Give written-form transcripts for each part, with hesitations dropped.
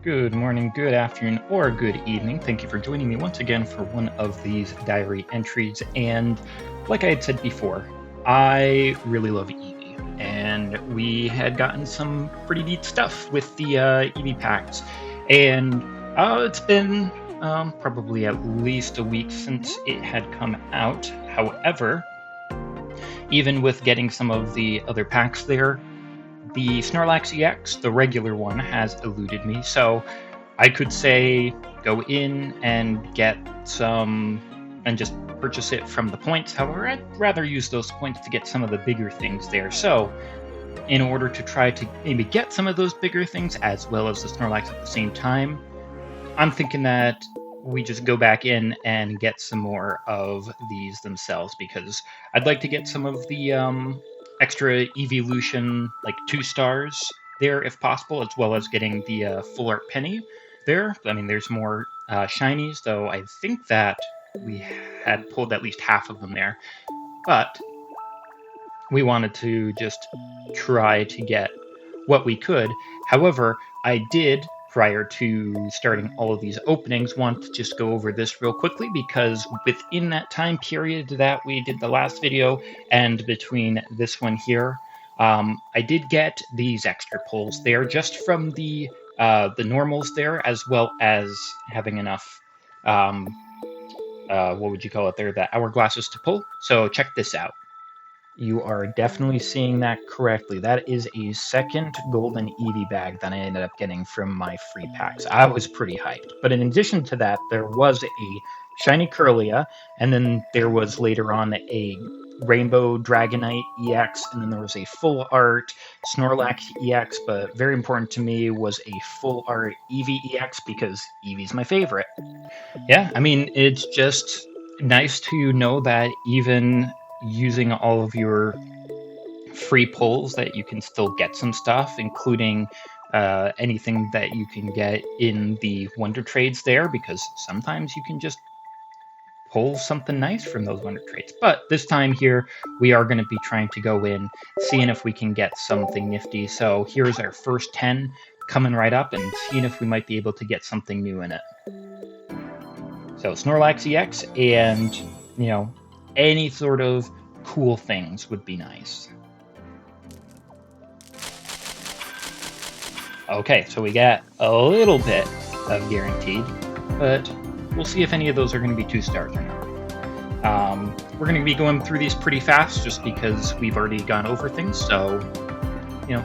Good morning, good afternoon, or good evening. Thank you for joining me once again for one of these diary entries. And like I had said before, I really love Eevee, and we had gotten some pretty neat stuff with the Eevee packs. And it's been probably at least a week since it had come out. However, even with getting some of the other packs there, the Snorlax EX, the regular one, has eluded me. So I could say go in and get some and just purchase it from the points. However, I'd rather use those points to get some of the bigger things there. So in order to try to maybe get some of those bigger things as well as the Snorlax at the same time, I'm thinking that we just go back in and get some more of these themselves, because I'd like to get some of the extra evolution, like 2 stars there if possible, as well as getting the full art penny there. I mean, there's more shinies, though I think that we had pulled at least half of them there. But we wanted to just try to get what we could. However, I did, prior to starting all of these openings, want to just go over this real quickly, because within that time period that we did the last video and between this one here, I did get these extra pulls there just from the normals there, as well as having enough what would you call it there, the hourglasses to pull. So check this out. You are definitely seeing that correctly. That is a second golden Eevee bag that I ended up getting from my free packs. I was pretty hyped. But in addition to that, there was a shiny Curlia, and then there was later on a Rainbow Dragonite EX, and then there was a full art Snorlax EX, but very important to me was a full art Eevee EX, because Eevee's my favorite. Yeah, I mean, it's just nice to know that even using all of your free pulls, that you can still get some stuff, including anything that you can get in the Wonder Trades there, because sometimes you can just pull something nice from those Wonder Trades. But this time here, we are going to be trying to go in, seeing if we can get something nifty. So here's our first 10 coming right up, and seeing if we might be able to get something new in it. So Snorlax EX, and, you know, any sort of cool things would be nice. Okay, so we got a little bit of guaranteed, but we'll see if any of those are going to be 2 stars or not. We're going to be going through these pretty fast just because we've already gone over things. So, you know,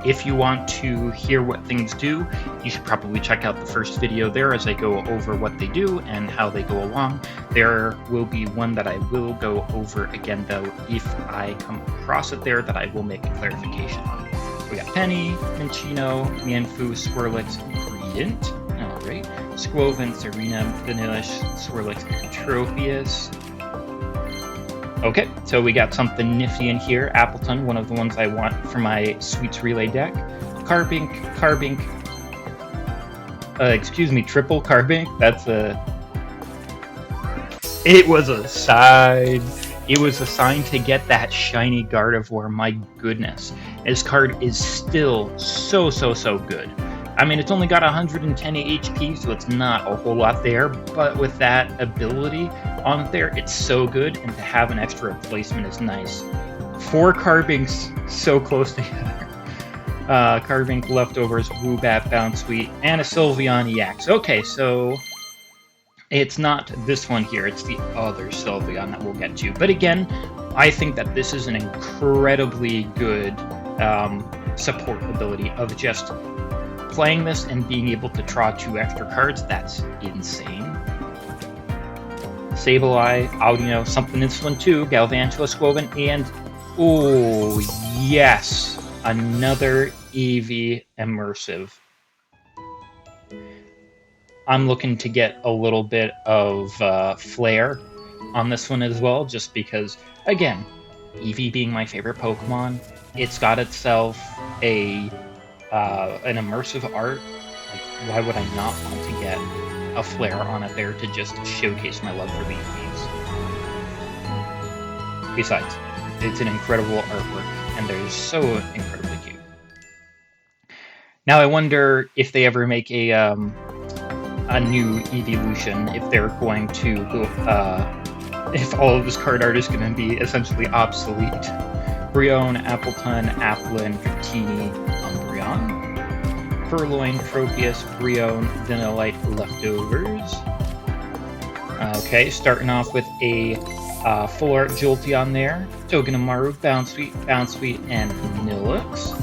if you want to hear what things do, you should probably check out the first video there as I go over what they do and how they go along. There will be one that I will go over again, though, if I come across it there, that I will make a clarification on. We got Penny, Minccino, Mienfoo, Swirlix, Greedent, alright, Squovan, Serena, Vanillish, Swirlix, Tropius. Okay, so we got something nifty in here. Appleton, one of the ones I want for my Sweets Relay deck. Carbink, Triple Carbink. That's a... It was a sign. It was a sign to get that shiny Gardevoir. My goodness. This card is still so good. I mean, it's only got 110 HP, so it's not a whole lot there, but with that ability on there, it's so good, and to have an extra replacement is nice. 4 Carbinks so close together. Carbink, Leftovers, Woobat, Bounsweet, and a Sylveon EX. Okay, so it's not this one here, it's the other Sylveon that we'll get to. But again, I think that this is an incredibly good support ability of just playing this and being able to draw 2 extra cards. That's insane. Sableye, Audino, something in this one too, Galvantula, Squovan, and oh yes, another Eevee immersive. I'm looking to get a little bit of flair on this one as well, just because, again, Eevee being my favorite Pokemon, it's got itself an immersive art. Like, why would I not want to get a flair on it there to just showcase my love for the Eevees? Besides, it's an incredible artwork, and they're so incredibly cute. Now I wonder if they ever make a new evolution, if they're going to go, if all of this card art is going to be essentially obsolete. Brion, Appleton, Applin, Victini, Umbreon, Purloin, Tropius, Brion, Vanillite leftovers. Okay, starting off with a full art Jolteon there, Togedemaru, Bounsweet, and Vanillix.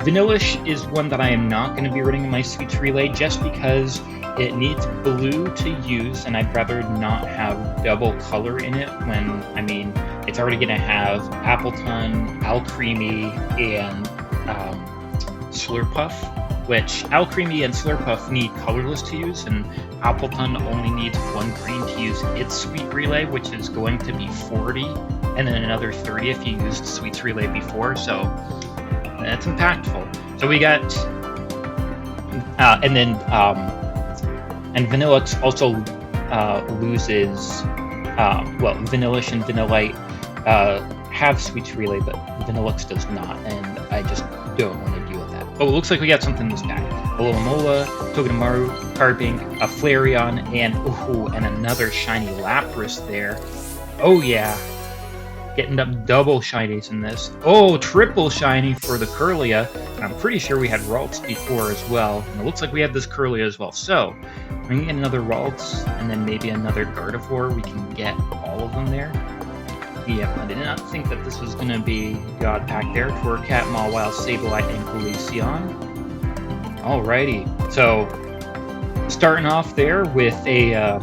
Vanillish is one that I am not going to be running in my Sweets Relay just because it needs blue to use, and I'd rather not have double color in it when, I mean, it's already going to have Appleton, Alcremie, and Slurpuff, which Alcremie and Slurpuff need colorless to use, and Appleton only needs 1 green to use its Sweet Relay, which is going to be 40, and then another 30 if you used Sweets Relay before, so that's impactful. So we got, and Vanillix also loses, well, Vanillish and Vanillite have Sweets Relay, but Vanillix does not, and I just don't want to deal with that. But it looks like we got something in this pack. Alomomola, Togedemaru, Carbink, a Flareon, and another shiny Lapras there. Oh yeah. Getting up double shinies in this. Oh, triple shiny for the Kirlia. And I'm pretty sure we had Ralts before as well. And it looks like we have this Kirlia as well. So, we can get another Ralts, and then maybe another Gardevoir. We can get all of them there. Yeah, I did not think that this was going to be God Pack there. Torcat, Mawile, Sableye, and Glaceon. Alrighty. So, starting off there with a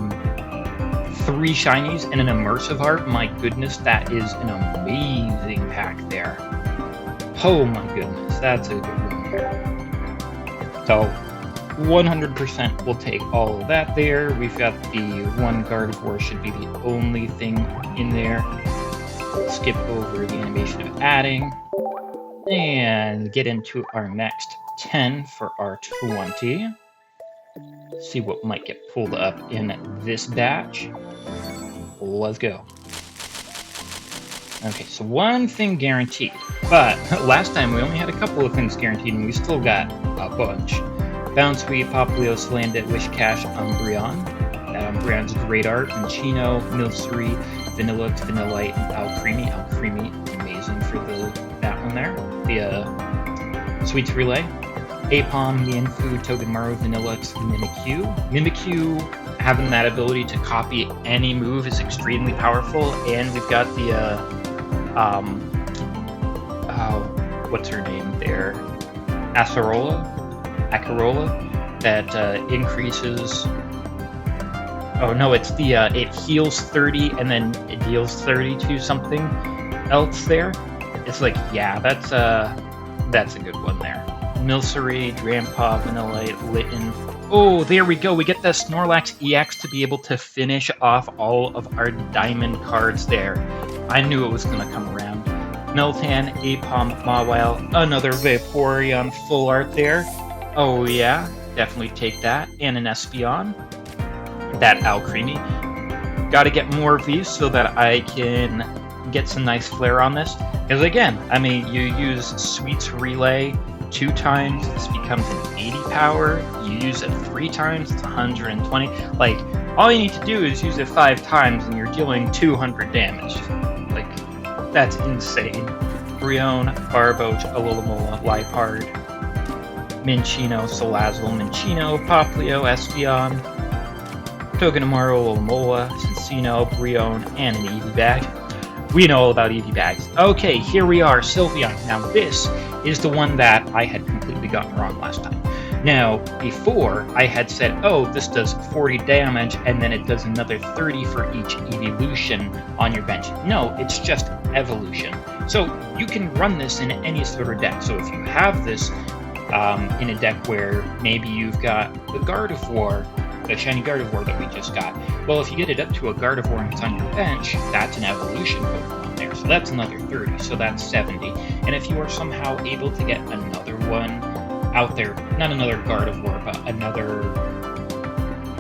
3 shinies and an immersive art. My goodness, that is an amazing pack there. Oh my goodness, that's a good one here. So, 100% we'll take all of that there. We've got the 1 Gardevoir should be the only thing in there. Skip over the animation of adding. And get into our next 10 for our 20. See what might get pulled up in this batch. Let's go. Okay, so 1 thing guaranteed. But last time we only had a couple of things guaranteed, and we still got a bunch. Bounsweet, Popplio, Slandit, Wishcash, Umbreon. That Umbreon's great art. Minccino, Milcery, Vanillix, Vanillite, and Alcremie. Alcremie, amazing for that one there. The Sweets Relay. Apom, Mienfoo, Togedemaru, Vanillix, Mimikyu. Mimikyu having that ability to copy any move is extremely powerful, and we've got the what's her name there? Acerola, that increases. Oh no, it's the it heals 30 and then it deals 30 to something else there. It's like, yeah, that's a good one there. Milcery, Drampa, Vanillite, Litten. Oh, there we go. We get the Snorlax EX to be able to finish off all of our diamond cards there. I knew it was going to come around. Meltan, Apom, Mawile, another Vaporeon full art there. Oh yeah, definitely take that. And an Espeon. That Alcremie. Gotta get more of these so that I can get some nice flair on this. Because again, I mean, you use Sweets Relay 2 times, this becomes an 80 power. You use it 3 times, it's 120. Like, all you need to do is use it 5 times and you're dealing 200 damage. Like, that's insane. Brion, Barboach, Alomomola, Liepard, Minccino, Salazzle, Minccino, Popplio, Espeon, Togedemaru, Alomomola, Cincino, Brion, and an Eevee bag. We know all about Eevee bags. Okay, here we are, Sylveon. Now this is the one that I had completely gotten wrong last time. Now, before, I had said, oh, this does 40 damage, and then it does another 30 for each evolution on your bench. No, it's just evolution. So you can run this in any sort of deck. So if you have this in a deck where maybe you've got the Gardevoir, the shiny Gardevoir that we just got. Well, if you get it up to a Gardevoir and it's on your bench, that's an evolution Pokemon there. So that's another 30, so that's 70. And if you are somehow able to get another one out there, not another Gardevoir, but another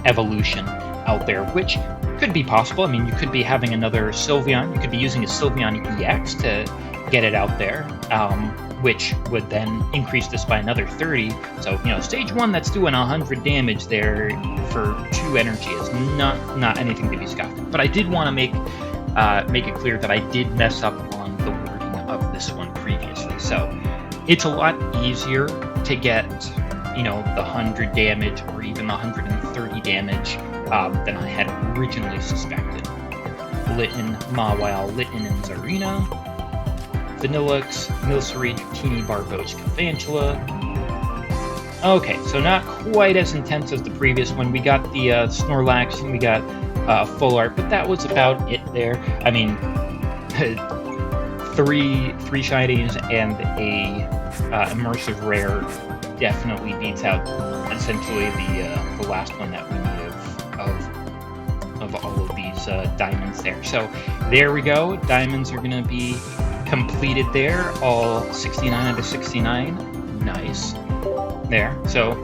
evolution out there, which could be possible. I mean, you could be having another Sylveon. You could be using a Sylveon EX to get it out there. which would then increase this by another 30. So, you know, stage 1 that's doing 100 damage there for 2 energy is not anything to be scoffed at. But I did want to make it clear that I did mess up on the wording of this one previously. So it's a lot easier to get, you know, the 100 damage or even the 130 damage than I had originally suspected. Litten, Mawile, Litten, and Zarina. Vanillix, Milcery, Dratini, Barboach, Cavantula. Okay, so not quite as intense as the previous one. We got the Snorlax and we got Full Art, but that was about it there. I mean, three shinies and a immersive rare definitely beats out essentially the last one that we need of all of these diamonds there. So there we go. Diamonds are going to be completed there, all 69 out of 69. Nice. There. So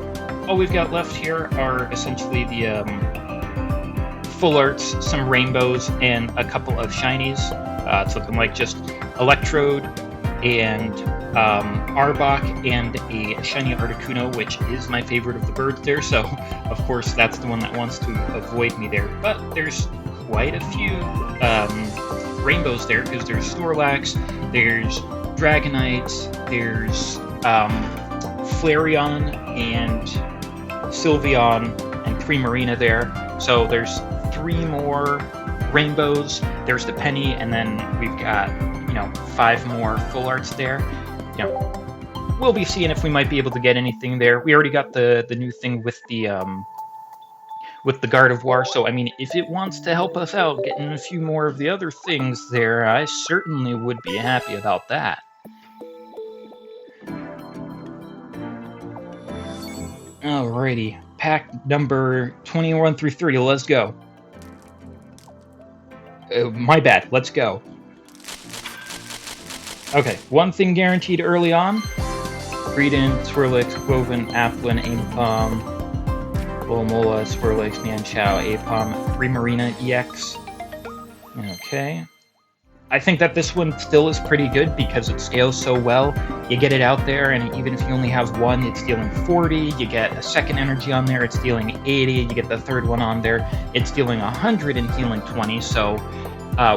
all we've got left here are essentially the full arts, some rainbows, and a couple of shinies. It's looking like just Electrode and Arbok and a shiny Articuno, which is my favorite of the birds there. So of course that's the one that wants to avoid me there. But there's quite a few rainbows there, because there's Snorlax, there's Dragonite, there's Flareon and Sylveon and Primarina there. So there's 3 more rainbows. There's the Penny, and then we've got, you know, 5 more full arts there. You know, we'll be seeing if we might be able to get anything there. We already got the new thing with the Gardevoir, so I mean, if it wants to help us out getting a few more of the other things there, I certainly would be happy about that. Alrighty, pack number 21 through 30, let's go. My bad, let's go. Okay, one thing guaranteed early on. Greedent, Swirlix, Quoven, Applin, Aimpom, Bolomola, Swirlix, Mienshao, Apom, Primarina EX. Okay. I think that this one still is pretty good because it scales so well. You get it out there, and even if you only have one, it's dealing 40. You get a second energy on there, it's dealing 80. You get the third one on there, it's dealing 100 and healing 20. So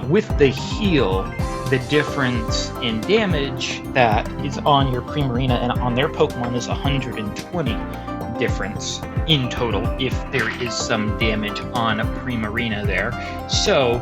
with the heal, the difference in damage that is on your Primarina and on their Pokemon is 120 difference in total if there is some damage on a Primarina there. So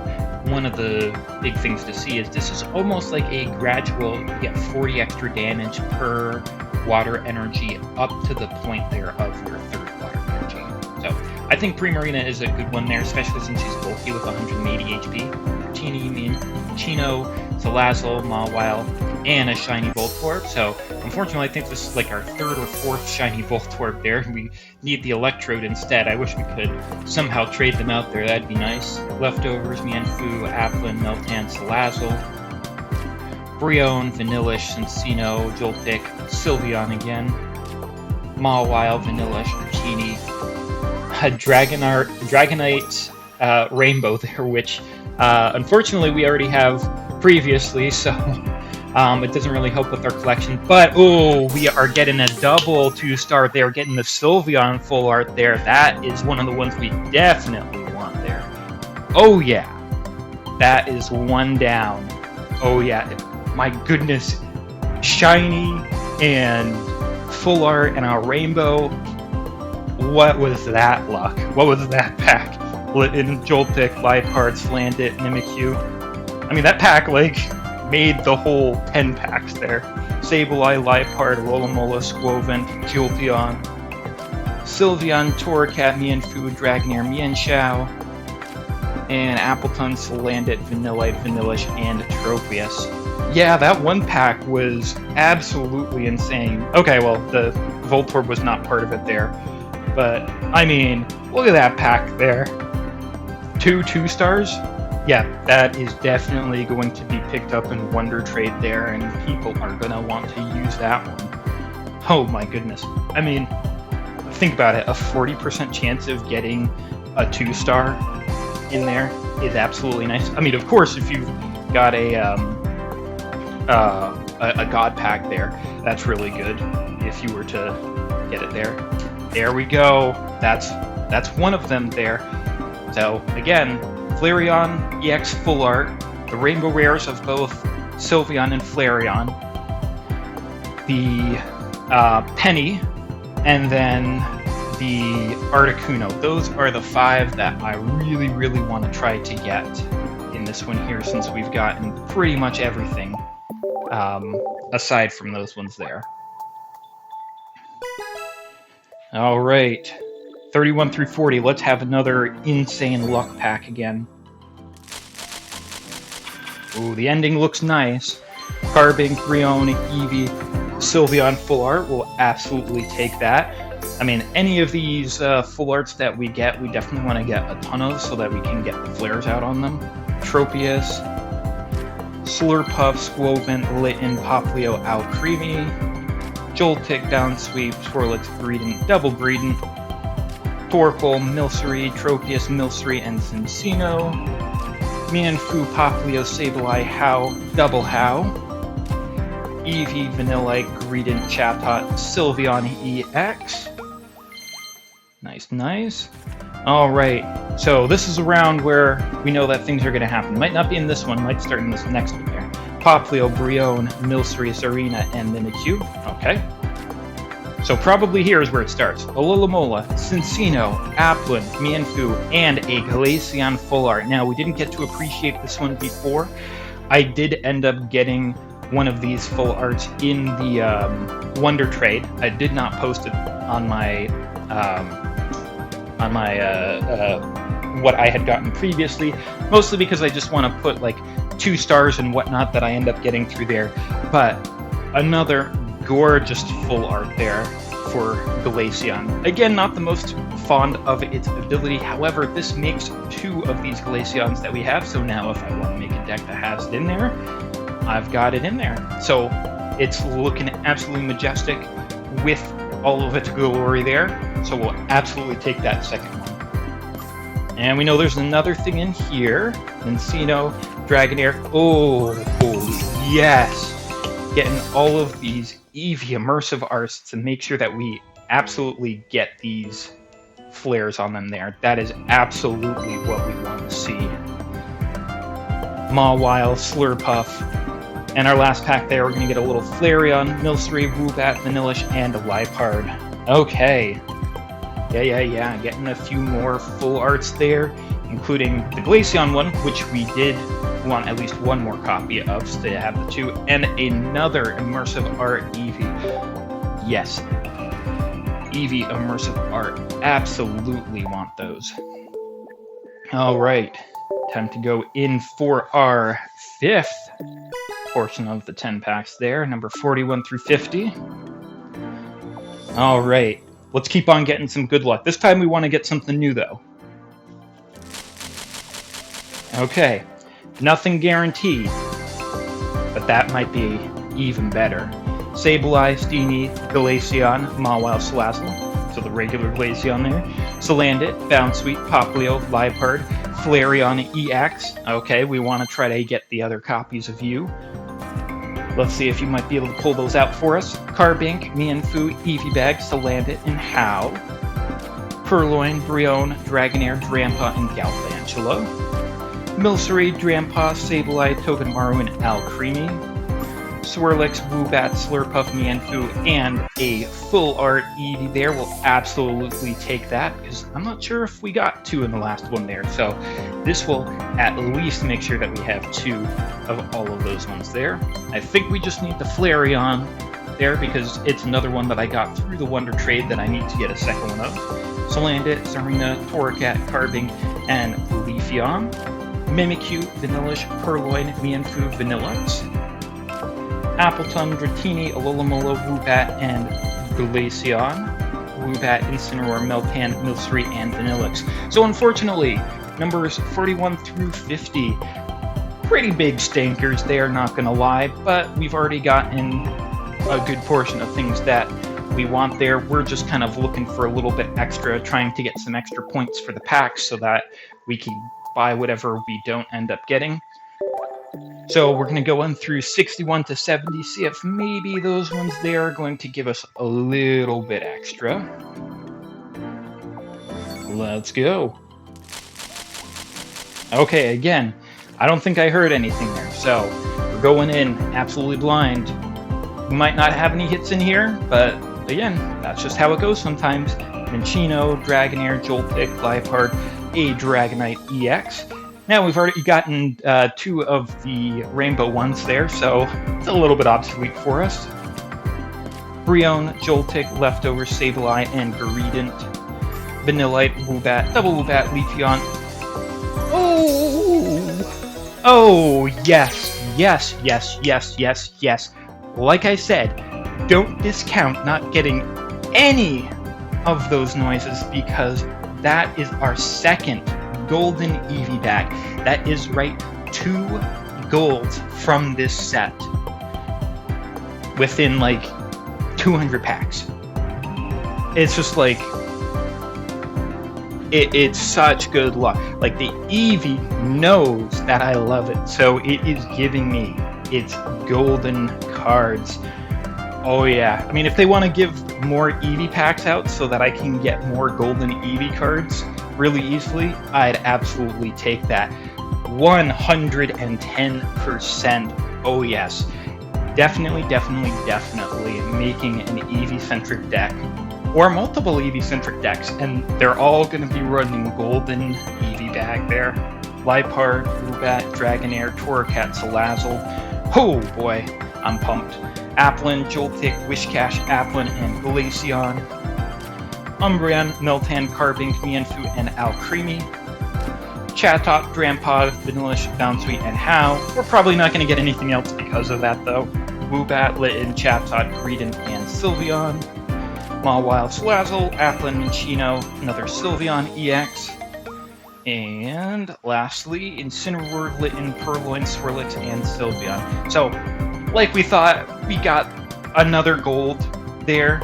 one of the big things to see is this is almost like a gradual, you get 40 extra damage per water energy up to the point there of your third water energy. So I think Primarina is a good one there, especially since he's bulky with 180 HP. Dratini, Chino, Salazzle, Mawile, and a shiny Voltorb. So unfortunately I think this is like our 3rd or 4th shiny Voltorb there. We need the Electrode instead. I wish we could somehow trade them out there, that'd be nice. Leftovers, Mienfoo, Applin, Meltan, Salazzle, Brionne, Vanillish, Cinccino, Joltik, Sylveon again, Mawile, Vanillish, Dratini, Dragonite Rainbow there, which unfortunately we already have previously, so it doesn't really help with our collection. But oh, we are getting a double 2-star there, getting the Sylveon full art there. That is one of the ones we definitely want there. Oh yeah, that is one down. Oh yeah, my goodness, shiny and full art and our rainbow. What was that luck? What was that pack? In Joltik, Liepard, Slandit, Mimikyu. I mean, that pack, like, made the whole 10 packs there. Sableye, Liepard, Rolomola, Squovent, Jolteon, Sylveon, Torracat, Mienfoo, Dragonair, Mienshao, and Appletun, Salandit, Vanillite, Vanillish, and Tropius. Yeah, that one pack was absolutely insane. Okay, well, the Voltorb was not part of it there. But, I mean, look at that pack there. 2 stars? Yeah, that is definitely going to be picked up in Wonder Trade there, and people are going to want to use that one. Oh my goodness. I mean, think about it. A 40% chance of getting a 2-star in there is absolutely nice. I mean, of course, if you've got a a God Pack there. That's really good if you were to get it there. There we go. That's one of them there. So again, Flareon EX Full Art, the Rainbow Rares of both Sylveon and Flareon, the Penny, and then the Articuno. Those are the 5 that I really, really want to try to get in this one here, since we've gotten pretty much everything aside from those ones there. All right, 31 through 40. Let's have another insane luck pack again. Ooh, the ending looks nice. Carbink, Brion, Eevee, Sylveon Full Art will absolutely take that. I mean, any of these full arts that we get, we definitely want to get a ton of so that we can get the flares out on them. Tropius, Slurpuff, Squovent, Litten, Poplio, Alcremie, Joltik, Downsweep, Swirlix, Greedent, Double Greedent, Torkoal, Milcery, Tropius, Milcery, and Cinccino, Mienfoo, Poplio, Sableye, How, Double How, Eevee, Vanillite, Greedent, Chatot, Sylveon EX. Nice, nice. Alright, so this is a round where we know that things are going to happen. Might not be in this one, might start in this next one there. Poplio, Brion, Milcery, Serena, and Mimikyu. Okay. So probably here is where it starts. Alomomola, Cinccino, Applin, Mienfoo, and a Glaceon Full Art. Now, we didn't get to appreciate this one before. I did end up getting one of these full arts in the Wonder Trade. I did not post it on my what I had gotten previously, mostly because I just want to put like 2 stars and whatnot that I end up getting through there. But another gorgeous full art there for Glaceon. Again, not the most fond of its ability, however, this makes 2 of these Glaceons that we have, so now if I want to make a deck that has it in there, I've got it in there. So it's looking absolutely majestic with all of its glory there, so we'll absolutely take that second one. And we know there's another thing in here. Encino, Dragonair. Oh, yes! Getting all of these Eevee immersive arts to make sure that we absolutely get these flares on them there. That is absolutely what we want to see. Mawile, Slurpuff. And our last pack there, we're going to get a little Flareon, Milcery, Woobat, Vanillish, and a Liepard. Okay. Yeah. Getting a few more full arts there, including the Glaceon one, which we did want at least 1 more copy of, so they have the 2, and another immersive art Eevee. Yes. Eevee immersive art. Absolutely want those. Alright. Time to go in for our 5th portion of the 10 packs there, number 41 through 50. Alright, let's keep on getting some good luck. This time we want to get something new, though. Okay, nothing guaranteed, but that might be even better. Sableye, Steenie, Glaceon, Mawile, Salazzle, so the regular Glaceon there. Salandit, Bounsweet, Poplio, Liepard, Flareon EX. Okay, we want to try to get the other copies of you. Let's see if you might be able to pull those out for us. Carbink, Mienfoo, Eevee, Salandit, and How. Purloin, Brion, Dragonair, Drampa, and Galvantula. Milcery, Drampa, Sableye, Togedemaru, and Alcremie. Swirlix, Woobat, Slurpuff, Mienfoo, and a full art Eevee there. We'll absolutely take that, because I'm not sure if we got 2 in the last one there. So this will at least make sure that we have 2 of all of those ones there. I think we just need the Flareon there, because it's another one that I got through the Wonder Trade that I need to get a second one of. Salandit, Serena, Torracat, Carbink, and Leafeon. Mimikyu, Vanillish, Purloin, Mienfoo, Vanillite. Appletun, Dratini, Alomomola, Woobat, and Glaceon. Woobat, Incineroar, Meltan, Milcery, and Vanillix. So unfortunately, numbers 41 through 50, pretty big stinkers there, not gonna lie, but we've already gotten a good portion of things that we want there. We're just kind of looking for a little bit extra, trying to get some extra points for the packs so that we can buy whatever we don't end up getting. So we're going to go on through 61 to 70, see if maybe those ones there are going to give us a little bit extra. Let's go. Okay, again, I don't think I heard anything there, so we're going in absolutely blind. We might not have any hits in here, but again, that's just how it goes sometimes. Minccino, Dragonair, Joltik, Liepard, a Dragonite EX. Now we've already gotten 2 of the rainbow ones there, so it's a little bit obsolete for us. Brionne, Joltik, Leftover, Sableye, and Greedent. Vanillite, Woobat, Double Woobat, Leafeon. Oh! Oh, yes, yes, yes, yes, yes, yes. Like I said, don't discount not getting any of those noises because that is our second golden Eevee bag. That is right, 2 golds from this set within like 200 packs. It's just like it's such good luck. Like the Eevee knows that I love it, so it is giving me its golden cards. Oh yeah, I mean if they want to give more Eevee packs out so that I can get more golden Eevee cards really easily, I'd absolutely take that. 110%. Oh yes. Definitely making an Eevee-centric deck. Or multiple Eevee-centric decks, and they're all going to be running golden Eevee bag there. Liepard, Woobat, Dragonair, Torracat, Salazzle. Oh boy, I'm pumped. Applin, Joltik, Whiscash, Applin, and Glaceon. Umbreon, Meltan, Carbink, Mienfoo, and Alcremie. Chatot, Drampod, Vanillish, Bounsweet, and How. We're probably not going to get anything else because of that, though. Woobat, Litten, Chatot, Greedent, and Sylveon. Mawile, Salazzle, Applin, Minccino, another Sylveon EX. And lastly, Incineroar, Litten, Purloin, Swirlix, and Sylveon. So, like we thought, we got another gold there,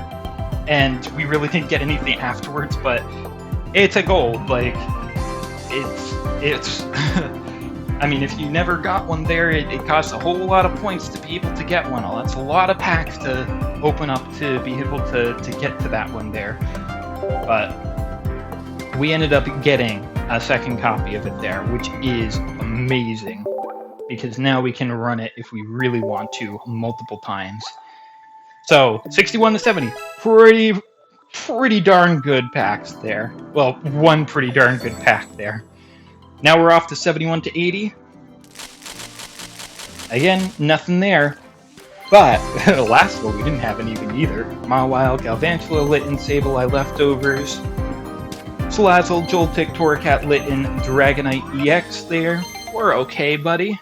and we really didn't get anything afterwards, but it's a gold. Like, it's I mean, if you never got one there, it costs a whole lot of points to be able to get one. Oh, that's a lot of packs to open up to be able to get to that one there. But we ended up getting a second copy of it there, which is amazing. Because now we can run it if we really want to multiple times. So, 61 to 70. Pretty darn good packs there. Well, one pretty darn good pack there. Now we're off to 71 to 80. Again, nothing there. But, the last one we didn't have any even either. Mawile, Galvantula, Litten, Sableye, Leftovers. Salazzle, Joltik, Torracat, Litten, Dragonite EX there. We're okay, buddy.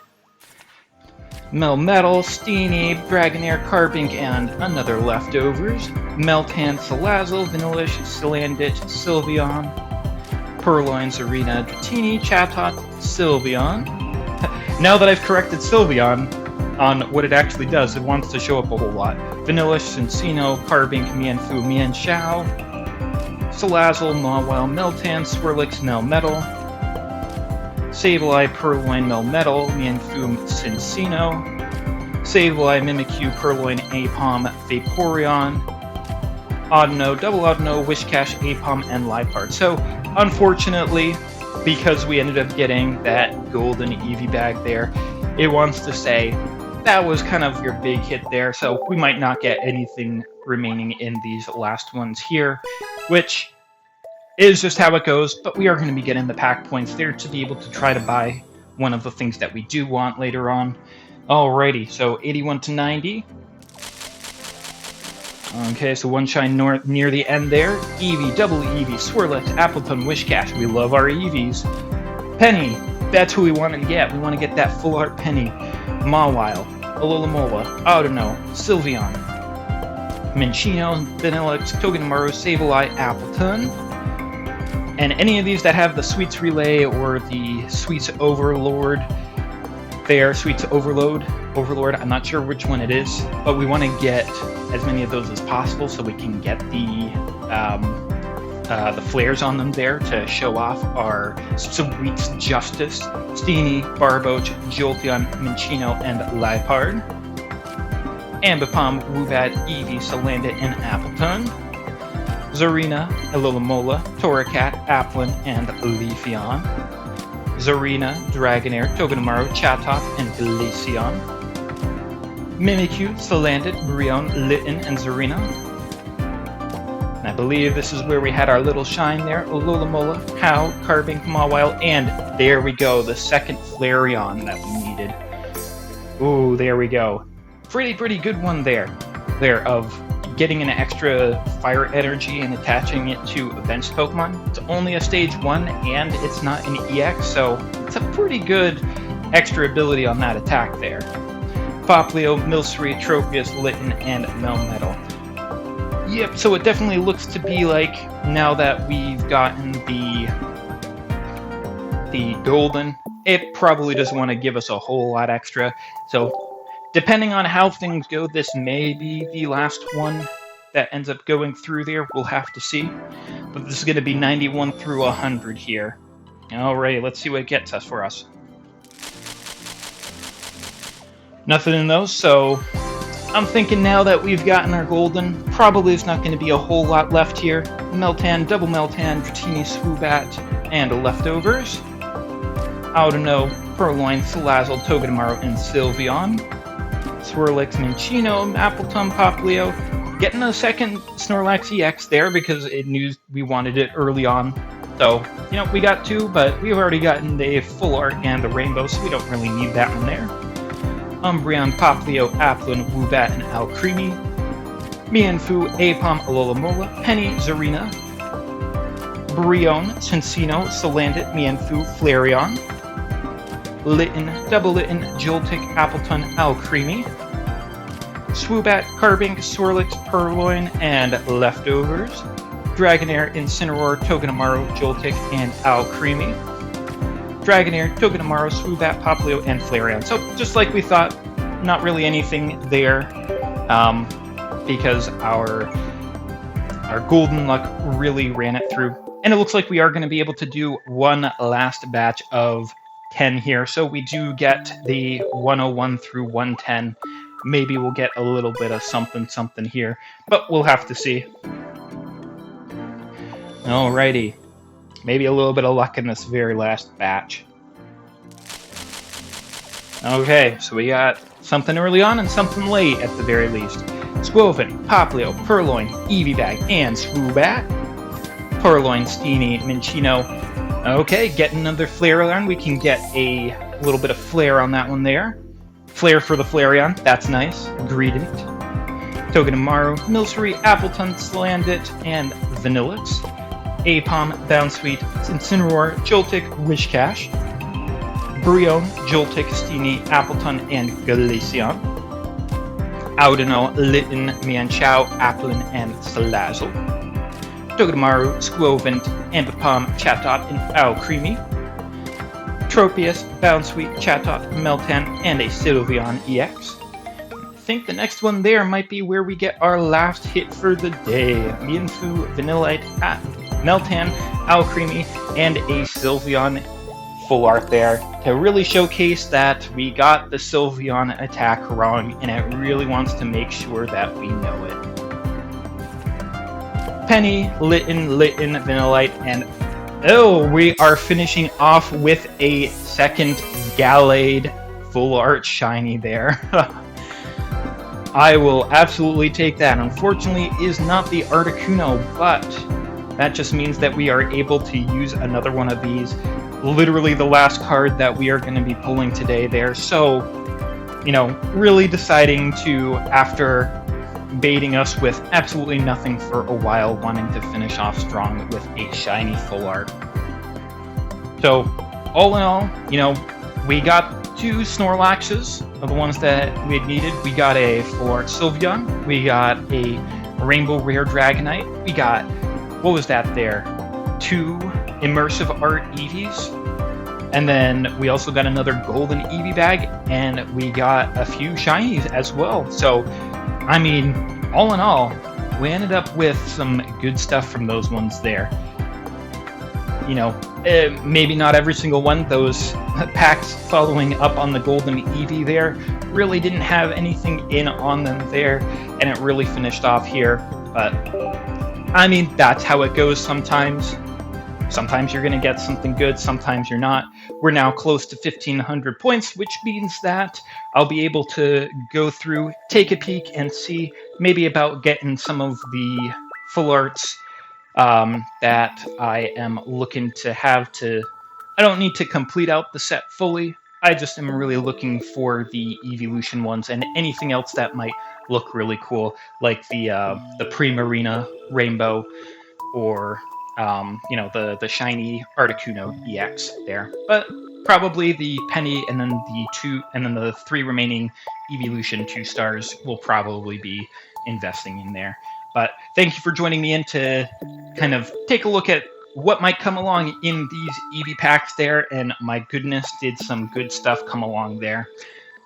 Melmetal, Steenie, Dragonair, Carbink, and another Leftovers. Meltan, Salazzle, Vanillish, Salandit, Sylveon. Purloin, Zarina, Dratini, Chatot, Sylveon. Now that I've corrected Sylveon on what it actually does, it wants to show up a whole lot. Vanillish, Cinccino, Carbink, Mienfoo, Mienshao. Salazzle, Mawile, Meltan, Swirlix, Melmetal. Sableye, Purloin, Melmetal, Mienfoo, Cinccino. Sableye, Mimikyu, Purloin, Aipom, Vaporeon. Audino, Double Audino, Whiscash, Aipom, and Liepard. So, unfortunately, because we ended up getting that golden Eevee bag there, it wants to say that was kind of your big hit there, so we might not get anything remaining in these last ones here, which is just how it goes, but we are going to be getting the pack points there to be able to try to buy one of the things that we do want later on. Alrighty, so 81 to 90. Okay, so one shine near the end there. Eevee, Double Eevee, Swirlix, Appleton, Whiscash. We love our Eevees. Penny, that's who we want to get. We want to get that full art Penny. Mawile, Alomomola, Audino, Sylveon, Minccino, Vanillix, Togedemaru, Sableye, Appleton. And any of these that have the Sweets Relay or the Sweets Overlord there, Sweets Overload, I'm not sure which one it is, but we want to get as many of those as possible so we can get the the flares on them there to show off our Sweets Justice, Steenie, Barboach, Jolteon, Minccino, and Liepard. Ambipom, Woobat, Eevee, Salandit, and Appleton. Zarina, Alomomola, Torracat, Applin, and Leafeon. Zarina, Dragonair, Togedemaru, Chatot, and Glaceon. Mimikyu, Salandit, Brionne, Litten, and Zarina. And I believe this is where we had our little shine there. Alomomola, How, Carbink, Mawile, and there we go, the second Flareon that we needed. Ooh, there we go. Pretty good one there of getting an extra fire energy and attaching it to events Pokemon. It's only a stage 1 and it's not an EX, so it's a pretty good extra ability on that attack there. Popplio, Milcery, Tropius, Litten, and Melmetal. Yep, so it definitely looks to be like, now that we've gotten the golden, it probably doesn't want to give us a whole lot extra. So depending on how things go, this may be the last one that ends up going through there. We'll have to see. But this is going to be 91 through 100 here. Alright, let's see what it gets us for us. Nothing in those, so I'm thinking now that we've gotten our golden, probably there's not going to be a whole lot left here. Meltan, Double Meltan, Dratini, Swoobat, and leftovers. Audino, Purloin, Salazzle, Togedemaru, and Sylveon. Swirlix, Minccino, Appleton, Popplio. Getting a second Snorlax EX there because it knew we wanted it early on. So, you know, we got 2, but we've already gotten the full art and the rainbow, so we don't really need that one there. Umbreon, Popplio, Applin, Woobat, and Alcremie. Mienfoo, Aipom, Alomomola, Penny, Zarina. Brionne, Cinccino, Salandit, Mienfoo, Flareon. Litten, Double Litten, Joltik, Appleton, Alcremie. Swoobat, Carbink, Swirlix, Purloin, and leftovers. Dragonair, Incineroar, Togedemaru, Joltik, and Alcremie. Dragonair, Togedemaru, Swoobat, Popplio, and Flareon. So just like we thought, not really anything there, because our golden luck really ran it through. And it looks like we are going to be able to do one last batch of 10 here, so we do get the 101 through 110. Maybe we'll get a little bit of something here, but we'll have to see. Alrighty. Maybe a little bit of luck in this very last batch. Okay, so we got something early on and something late at the very least. Squoven, Popplio, Purloin, Eevee Bag, and Swoobat. Purloin, Steenie, Minccino. Okay, getting another Flareon. We can get a little bit of flare on that one there. Flare for the Flareon. That's nice. Greedent. Togedemaru, Milcery, Appleton, Salandit, and Vanillix. Aipom, Bounsweet, Incineroar, Joltik, Wishcash. Brionne, Joltik, Steenie, Appleton, and Glaceon. Audino, Litten, Mienshao, Applin, and Salazzle. Togedemaru, Squovent, Ambipom, Chatot, and Alcremie. Tropius, Bounsweet, Chatot, Meltan, and a Sylveon EX. I think the next one there might be where we get our last hit for the day. Mienfoo, Vanillite, Meltan, Alcremie, and a Sylveon full art there to really showcase that we got the Sylveon attack wrong, and it really wants to make sure that we know it. Penny, Litten, Vanillite, and oh, we are finishing off with a second Gallade full art shiny there. I will absolutely take that. Unfortunately, it is not the Articuno, but that just means that we are able to use another one of these. Literally the last card that we are going to be pulling today there. So, you know, really deciding to, after baiting us with absolutely nothing for a while, wanting to finish off strong with a shiny full art. So, all in all, you know, we got 2 Snorlaxes of the ones that we had needed. We got a full art Sylveon, we got a Rainbow Rare Dragonite, we got, what was that there? 2 immersive art Eevees, and then we also got another golden Eevee bag, and we got a few shinies as well. So, I mean, all in all, we ended up with some good stuff from those ones there. You know, maybe not every single one. Those packs following up on the Golden Eevee there really didn't have anything in on them there, and it really finished off here. But, I mean, that's how it goes sometimes. Sometimes you're going to get something good, sometimes you're not. We're now close to 1,500 points, which means that I'll be able to go through, take a peek, and see maybe about getting some of the full arts that I am looking to have to. I don't need to complete out the set fully. I just am really looking for the evolution ones and anything else that might look really cool, like the Primarina Rainbow, or you know, the shiny Articuno EX there. But probably the penny and then the three remaining evolution 2-stars will probably be investing in there. But thank you for joining me in to kind of take a look at what might come along in these Eevee packs there, and my goodness, did some good stuff come along there.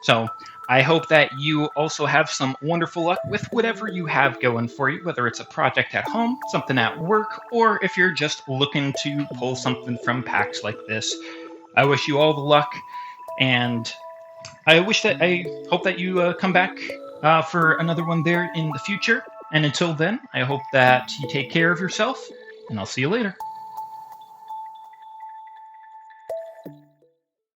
So I hope that you also have some wonderful luck with whatever you have going for you, whether it's a project at home, something at work, or if you're just looking to pull something from packs like this. I wish you all the luck, and I hope that you come back for another one there in the future. And until then, I hope that you take care of yourself, and I'll see you later.